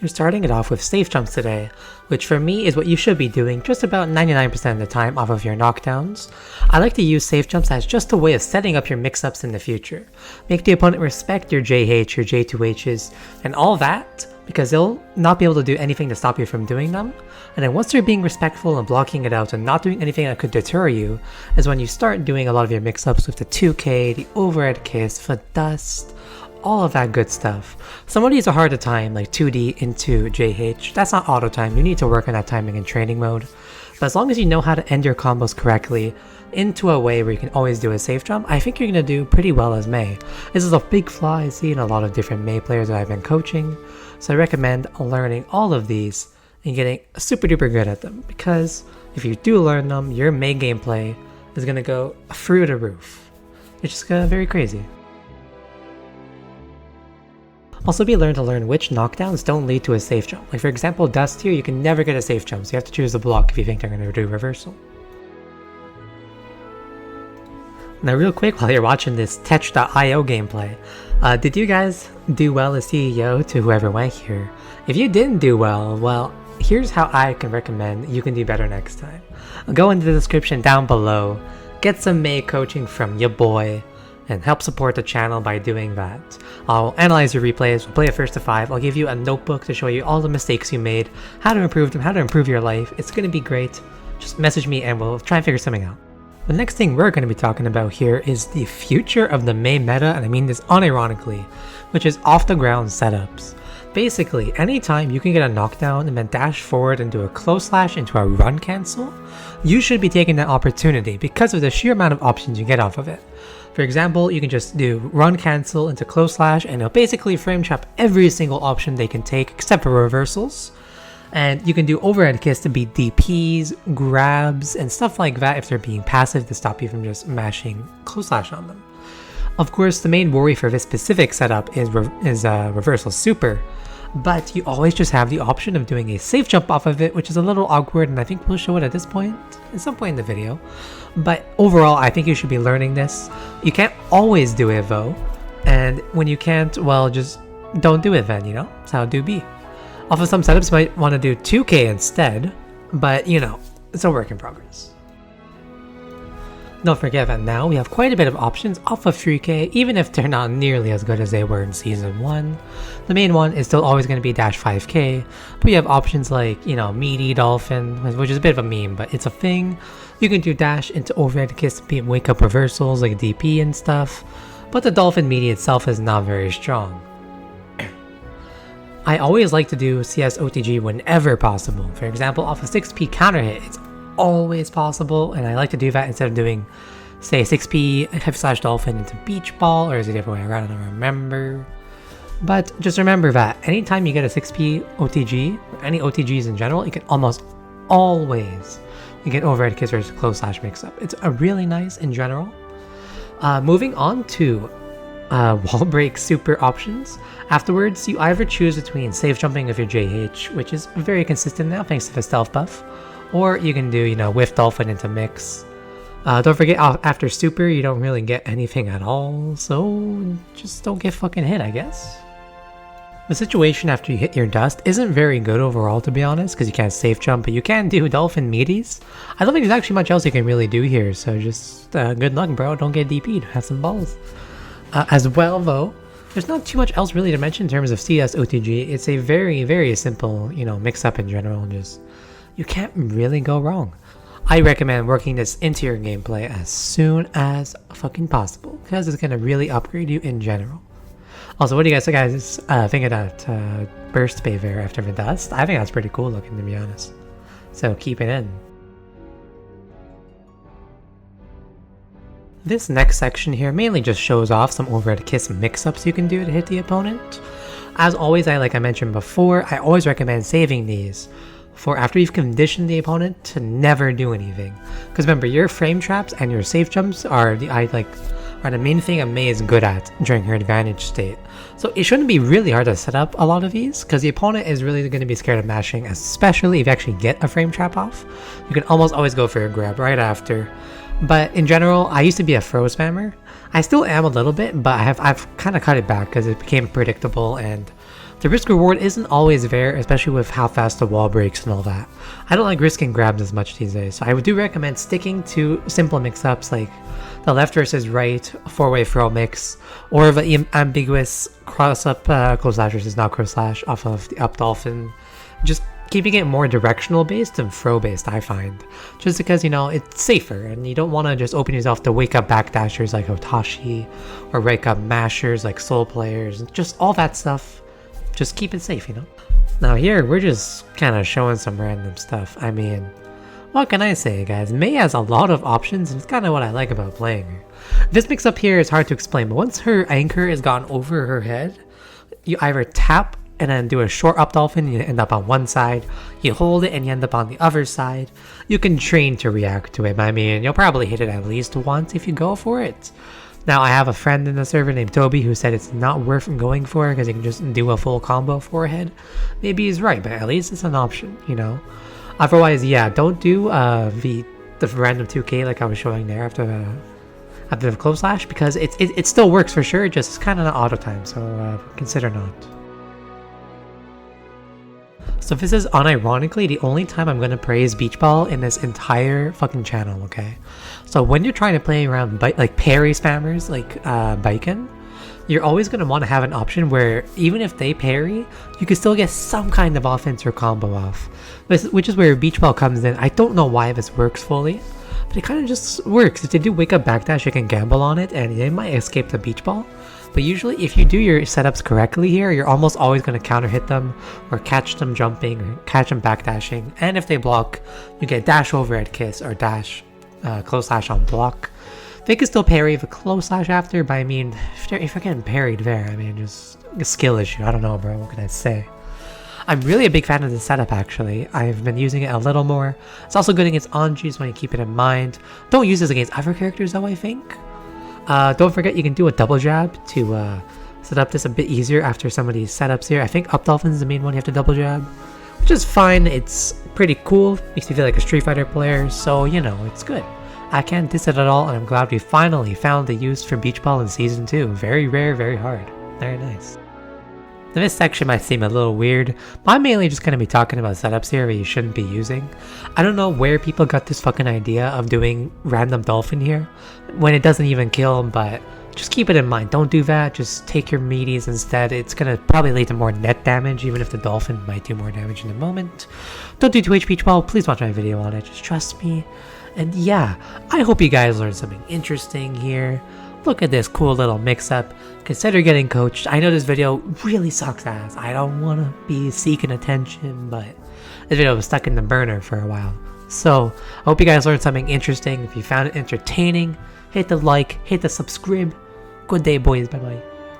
You're starting it off with safe jumps today, which for me is what you should be doing just about 99% of the time off of your knockdowns. I like to use safe jumps as just a way of setting up your mix-ups in the future. Make the opponent respect your JH, your J2Hs, and all that, because they'll not be able to do anything to stop you from doing them. And then once you're being respectful and blocking it out and not doing anything that could deter you, is when you start doing a lot of your mix-ups with the 2K, the overhead kiss, the dust, all of that good stuff. Some of these are hard to time, like 2D into JH. That's not auto time, you need to work on that timing in training mode. But as long as you know how to end your combos correctly into a way where you can always do a safe jump, I think you're going to do pretty well as Mei. This is a big flaw I see in a lot of different Mei players that I've been coaching, so I recommend learning all of these and getting super duper good at them, because if you do learn them, your Mei gameplay is going to go through the roof. It's just very crazy. Also be learned to learn which knockdowns don't lead to a safe jump. Like for example, dust here, you can never get a safe jump, so you have to choose a block if you think they're going to do reversal. Now real quick, while you're watching this Tech.io gameplay, did you guys do well as CEO to whoever went here? If you didn't do well, here's how I can recommend you can do better next time. Go into the description down below, get some Mei coaching from your boy, and help support the channel by doing that. I'll analyze your replays, we'll play it first to 5, I'll give you a notebook to show you all the mistakes you made, how to improve them, how to improve your life. It's going to be great. Just message me and we'll try and figure something out. The next thing we're going to be talking about here is the future of the Mei meta, and I mean this unironically, which is off the ground setups. Basically, anytime you can get a knockdown and then dash forward and do a close slash into a run cancel, you should be taking that opportunity because of the sheer amount of options you get off of it. For example, you can just do run cancel into close slash and it'll basically frame trap every single option they can take except for reversals. And you can do overhead kiss to beat DPs, grabs, and stuff like that if they're being passive to stop you from just mashing close slash on them. Of course, the main worry for this specific setup is reversal super, but you always just have the option of doing a safe jump off of it, which is a little awkward, and I think we'll show it at some point in the video. But overall, I think you should be learning this. You can't always do it though, and when you can't, well, just don't do it then, you know? That's how it do be. Off of some setups, you might want to do 2K instead, but you know, it's a work in progress. Don't forget that now we have quite a bit of options off of 3K, even if they're not nearly as good as they were in Season 1. The main one is still always going to be dash 5K, but you have options like, you know, Meaty Dolphin, which is a bit of a meme, but it's a thing. You can do dash into overhead kiss to beat wake up reversals like DP and stuff, but the Dolphin Meaty itself is not very strong. I always like to do CS OTG whenever possible. For example, off a 6P counter hit, it's always possible, and I like to do that instead of doing, say, 6P heavy slash dolphin into beach ball, or is it the other way around? I don't remember. But just remember that anytime you get a 6P OTG, or any OTGs in general, you can almost always get overhead kiss or close slash mix up. It's a really nice in general. Moving on to wall break super options. Afterwards, you either choose between safe jumping with your JH, which is very consistent now thanks to the stealth buff, or you can do, you know, whiff dolphin into mix. Don't forget, after super, you don't really get anything at all, so just don't get fucking hit, I guess. The situation after you hit your dust isn't very good overall, to be honest, because you can't safe jump, but you can do dolphin meaties. I don't think there's actually much else you can really do here, so just good luck, bro. Don't get DP'd. Have some balls. As well, though, there's not too much else really to mention in terms of CS OTG. It's a very, very simple, you know, mix-up in general. Just you can't really go wrong. I recommend working this into your gameplay as soon as fucking possible, because it's gonna really upgrade you in general. Also, what do you guys think of that burst pave there after the dust? I think that's pretty cool looking, to be honest. So keep it in. This next section here mainly just shows off some overhead kiss mix-ups you can do to hit the opponent. As always, like I mentioned before, I always recommend saving these for after you've conditioned the opponent to never do anything. Because remember, your frame traps and your safe jumps are the main thing a Mei is good at during her advantage state. So it shouldn't be really hard to set up a lot of these, because the opponent is really going to be scared of mashing, especially if you actually get a frame trap off. You can almost always go for a grab right after. But in general, I used to be a throw spammer. I still am a little bit, but I've kind of cut it back because it became predictable, and The risk reward isn't always there, especially with how fast the wall breaks and all that. I don't like risking grabs as much these days, so I do recommend sticking to simple mix-ups like the left versus right 4-way throw mix, or the ambiguous cross-up close slash versus not close slash off of the up dolphin. Just keeping it more directional based and throw based, I find. Just because, you know, it's safer and you don't want to just open yourself to wake up backdashers like Otashi or wake up mashers like soul players, just all that stuff. Just keep it safe, you know? Now here, we're just kind of showing some random stuff. I mean, what can I say, guys? Mei has a lot of options, and it's kind of what I like about playing her. This mix-up here is hard to explain, but once her anchor is gone over her head, you either tap and then do a short up dolphin, and you end up on one side. You hold it and you end up on the other side. You can train to react to it, but I mean, you'll probably hit it at least once if you go for it. Now, I have a friend in the server named Toby who said it's not worth going for because you can just do a full combo forehead. Maybe he's right, but at least it's an option, you know? Otherwise, yeah, don't do the random 2K like I was showing there after the close slash, because it still works for sure, just kind of not auto time, so consider not. So this is unironically the only time I'm going to praise Beach Ball in this entire fucking channel, okay? So when you're trying to play around like parry spammers like BAIKEN, you're always going to want to have an option where even if they parry, you can still get some kind of offense or combo off. Which is where Beach Ball comes in. I don't know why this works fully, but it kind of just works. If they do wake up backdash, you can gamble on it and they might escape the Beach Ball. But usually if you do your setups correctly here, you're almost always going to counter hit them or catch them jumping or catch them backdashing. And if they block, you get dash overhead kiss or dash close slash on block. They can still parry the close slash after, but I mean, if you're getting parried there, I mean, just a skill issue. I don't know, bro. What can I say? I'm really a big fan of this setup, actually. I've been using it a little more. It's also good against Anjis when you keep it in mind. Don't use this against other characters, though, I think. Don't forget you can do a double jab to set up this a bit easier after some of these setups here. I think up dolphin is the main one you have to double jab, which is fine. It's pretty cool. Makes you feel like a Street Fighter player, so you know, it's good. I can't diss it at all, and I'm glad we finally found the use for Beach Ball in Season 2. Very rare, very hard. Very nice. Now, this section might seem a little weird, but I'm mainly just going to be talking about setups here that you shouldn't be using. I don't know where people got this fucking idea of doing random dolphin here when it doesn't even kill, but just keep it in mind. Don't do that. Just take your meaties instead. It's going to probably lead to more net damage, even if the dolphin might do more damage in the moment. Don't do 2H Beach Ball. Please watch my video on it. Just trust me. And yeah, I hope you guys learned something interesting here. Look at this cool little mix-up. Consider getting coached. I know this video really sucks ass. I don't want to be seeking attention, but this video was stuck in the burner for a while. So, I hope you guys learned something interesting. If you found it entertaining, hit the like, hit the subscribe. Good day, boys. Bye-bye.